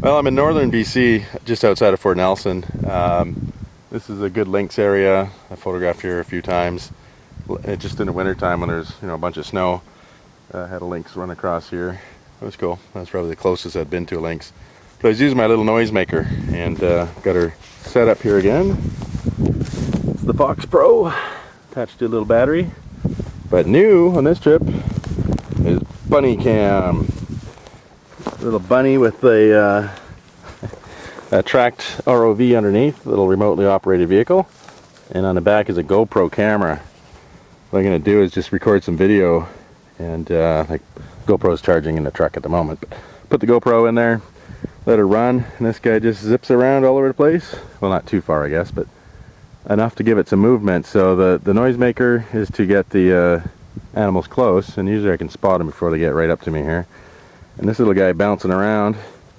Well, I'm in northern BC, just outside of Fort Nelson. This is a good lynx area. I photographed here a few times. Just in the winter time when there's a bunch of snow, I had a lynx run across here. It was cool. That's probably the closest I've been to a lynx. But I was using my little noisemaker and got her set up here again. It's the Fox Pro, attached to a little battery. But new on this trip is bunny cam. Little bunny with a tracked ROV underneath, little remotely operated vehicle, and on the back is a GoPro camera. What I'm going to do is just record some video, and like GoPro's charging in the truck at the moment. But put the GoPro in there, let her run, and this guy just zips around all over the place. Well, not too far, I guess, but enough to give it some movement. So the noisemaker is to get the animals close, and usually I can spot them before they get right up to me here. And this little guy bouncing around,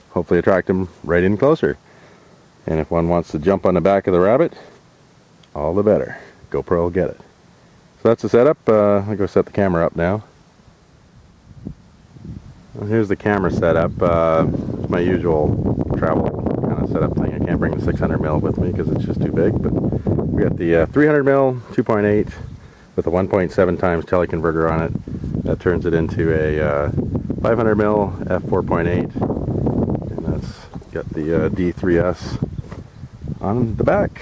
hopefully attract them right in closer. And if one wants to jump on the back of the rabbit, all the better. GoPro will get it. So that's the setup. I'll go set the camera up now. Well, here's the camera setup. It's my usual travel kind of setup thing. I can't bring the 600mm with me because it's just too big. But we got the 300mm 2.8 with a 1.7 times teleconverter on it. That turns it into a 500mm f4.8, and that's got the D3S on the back,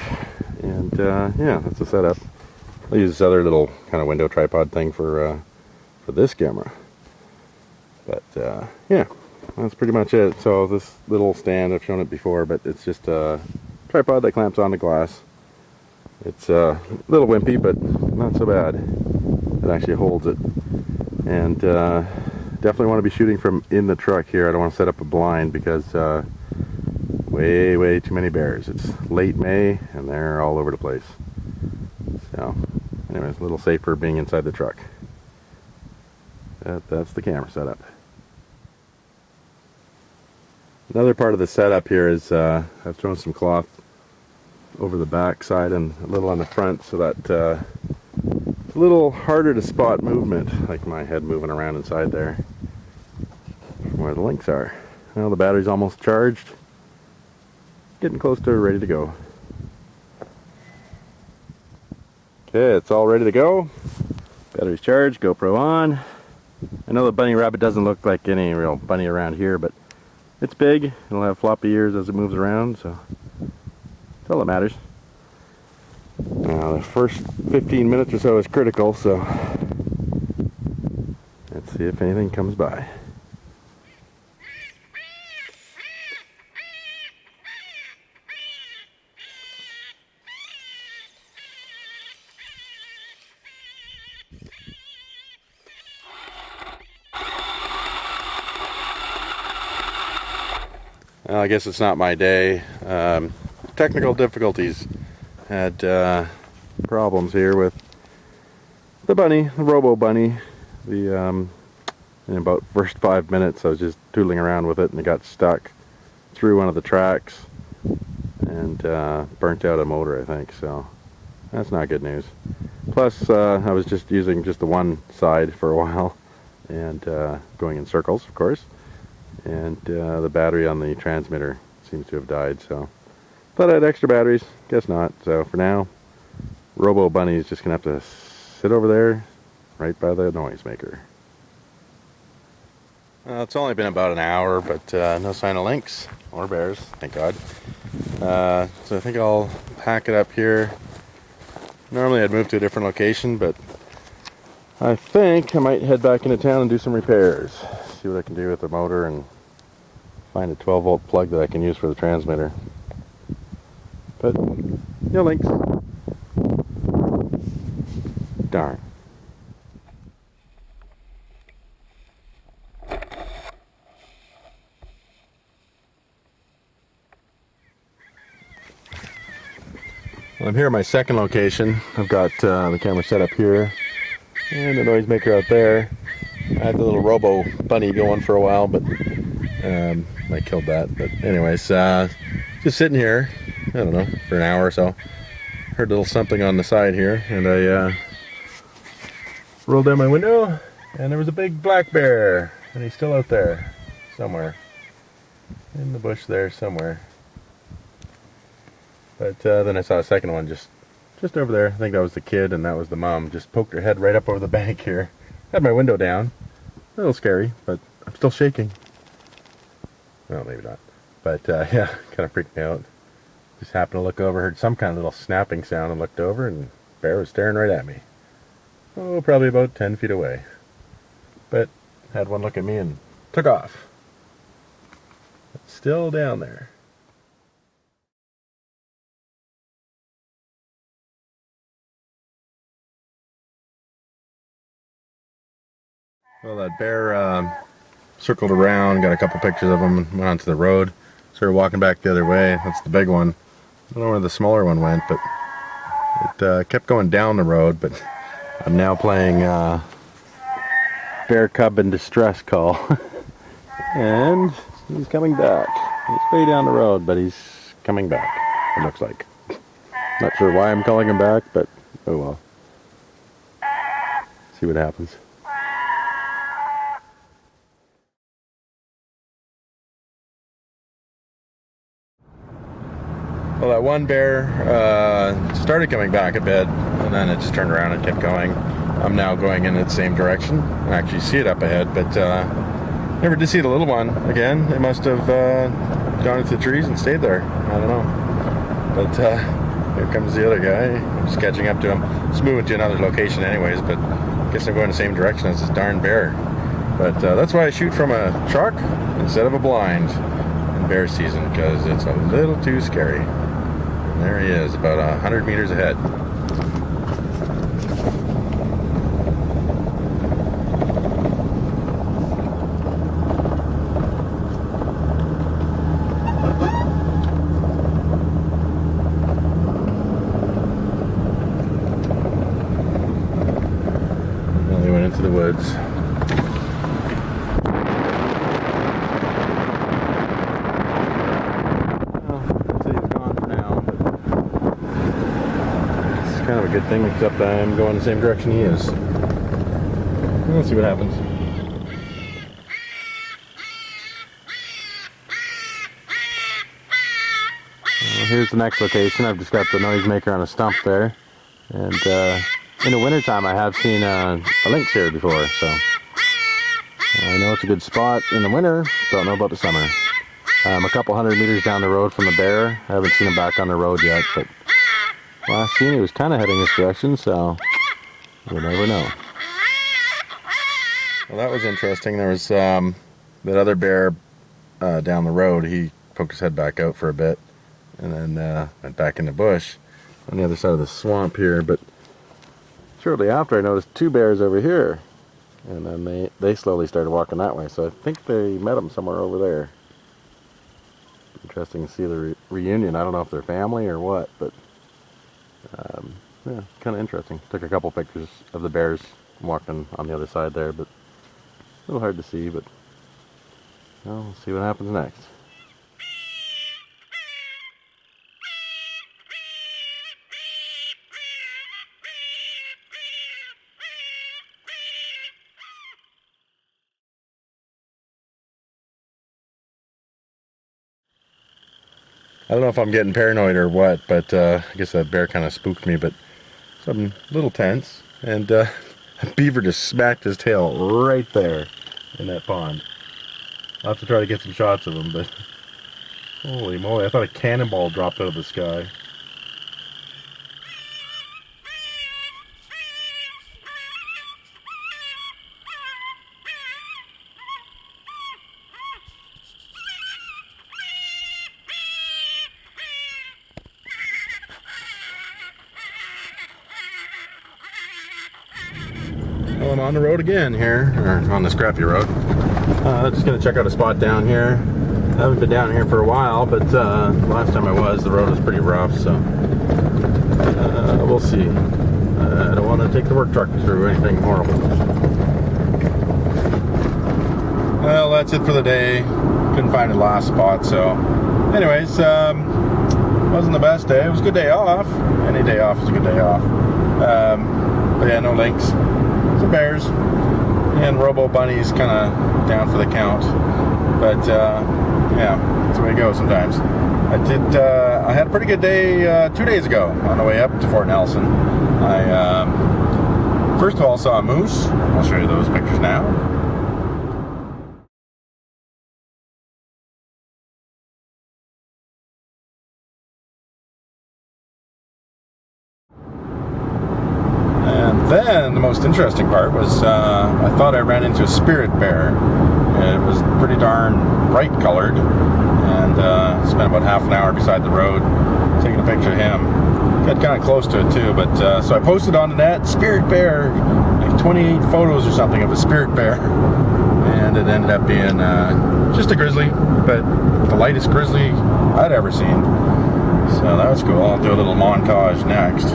and yeah, that's the setup. I'll use this other little kind of window tripod thing for this camera, but yeah, that's pretty much it. So this little stand, I've shown it before, but it's just a tripod that clamps onto glass. It's a little wimpy, but not so bad. It actually holds it, and definitely want to be shooting from in the truck here. I don't want to set up a blind because way too many bears. It's late May and they're all over the place. So anyways, a little safer being inside the truck. That's the camera setup. Another part of the setup here is I've thrown some cloth over the back side and a little on the front so that it's a little harder to spot movement, like my head moving around inside there from where the lynx are. Well, the battery's almost charged, getting close to ready to go. Okay, it's all ready to go. Battery's charged, GoPro on. I know the bunny rabbit doesn't look like any real bunny around here, but it's big. It'll have floppy ears as it moves around, so that's all that matters. Now the first 15 minutes or so is critical, so let's see if anything comes by. Well, I guess it's not my day. Technical difficulties. Had problems here with the bunny, the Robo bunny. In about the first 5 minutes I was just tootling around with it and it got stuck through one of the tracks and burnt out a motor, I think, so that's not good news. Plus I was just using just the one side for a while and going in circles, of course, and the battery on the transmitter seems to have died, so thought I had extra batteries, guess not. So for now, Robo bunny is just gonna have to sit over there right by the noisemaker. It's only been about an hour, but no sign of lynx or bears, thank God. So I think I'll pack it up here. Normally I'd move to a different location, but I think I might head back into town and do some repairs. See what I can do with the motor and find a 12-volt plug that I can use for the transmitter. But no lynx. Darn. Well, I'm here at my second location. I've got the camera set up here and the noisemaker out there. I had the little Robo bunny going for a while, but I killed that. But anyways, just sitting here, I don't know, for an hour or so. Heard a little something on the side here, and I rolled down my window, and there was a big black bear, and he's still out there somewhere. in the bush there somewhere. But then I saw a second one just over there. I think that was the kid and that was the mom. Just poked her head right up over the bank here. Had my window down. A little scary, but I'm still shaking. Well, maybe not. But yeah, kind of freaked me out. Just happened to look over, heard some kind of little snapping sound and looked over and bear was staring right at me. Oh, probably about 10 feet away. But had one look at me and took off. It's still down there. Well, that bear circled around, got a couple pictures of him, went onto the road. Started walking back the other way. That's the big one. I don't know where the smaller one went, but it kept going down the road. But I'm now playing bear cub in distress call. And he's coming back. He's way down the road, but he's coming back, it looks like. Not sure why I'm calling him back, but oh well. See what happens. Well, that one bear started coming back a bit, and then it just turned around and kept going. I'm now going in the same direction. I actually see it up ahead, but never did see the little one again. It must have gone into the trees and stayed there. I don't know. But here comes the other guy. I'm just catching up to him. Just moving to another location anyways, but I guess I'm going the same direction as this darn bear. But that's why I shoot from a truck instead of a blind in bear season, because it's a little too scary. And there he is, about 100 meters ahead. Well, he went into the woods. Kind of a good thing, except I'm going the same direction he is. We'll see what happens. Well, here's the next location. I've just got the noisemaker on a stump there. And in the wintertime I have seen a lynx here before, so I know it's a good spot in the winter, don't know about the summer. I'm a couple hundred meters down the road from the bear. I haven't seen him back on the road yet, but last seen he was kind of heading this direction, so you never know. Well, that was interesting. There was that other bear down the road. He poked his head back out for a bit and then went back in the bush on the other side of the swamp here. But shortly after, I noticed two bears over here, and then they slowly started walking that way. So I think they met them somewhere over there. Interesting to see the reunion. I don't know if they're family or what, but yeah, kind of interesting. Took a couple pictures of the bears walking on the other side there, but a little hard to see, but well, we'll see what happens next. I don't know if I'm getting paranoid or what, but I guess that bear kind of spooked me, but so I'm a little tense, and a beaver just smacked his tail right there in that pond. I'll have to try to get some shots of him, but holy moly, I thought a cannonball dropped out of the sky. Well, I'm on the road again here, or on the scrappy road. Just gonna check out a spot down here. I haven't been down here for a while, but last time I was, the road was pretty rough, so we'll see. I don't want to take the work truck through anything horrible. Well, that's it for the day. Couldn't find a last spot, so anyways, wasn't the best day. It was a good day off. Any day off is a good day off. But yeah, no lynx. Some bears and Robo bunnies kind of down for the count. But Yeah, that's the way it goes sometimes. I had a pretty good day 2 days ago on the way up to Fort Nelson. I first of all saw a moose. I'll show you those pictures now. And then the most interesting part was I thought I ran into a spirit bear. It was pretty darn bright colored, and spent about half an hour beside the road taking a picture of him. Got kind of close to it too, but so I posted on the net, spirit bear, like 28 photos or something of a spirit bear, and it ended up being just a grizzly, but the lightest grizzly I'd ever seen. So that was cool. I'll do a little montage next.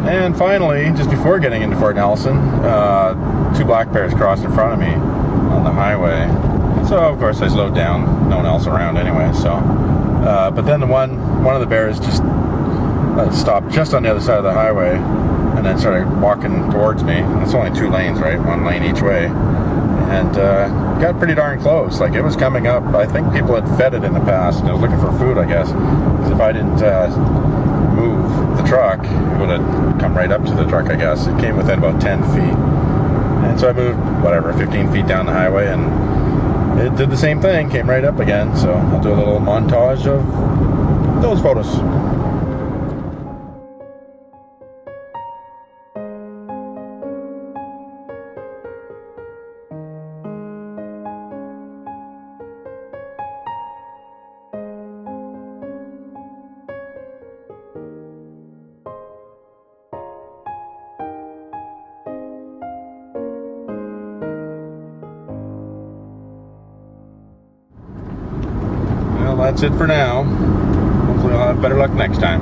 And finally, just before getting into Fort Nelson, two black bears crossed in front of me on the highway. So of course I slowed down, no one else around anyway. So, but then one of the bears just stopped just on the other side of the highway, and then started walking towards me. And it's only 2 lanes, right? 1 lane each way, and got pretty darn close. Like, it was coming up. I think people had fed it in the past, and it was looking for food, I guess. Because if I didn't move the truck, it would have come right up to the truck, I guess. It came within about 10 feet. And so I moved, whatever, 15 feet down the highway, and it did the same thing, came right up again. So I'll do a little montage of those photos. Well, that's it for now. Hopefully I'll have better luck next time.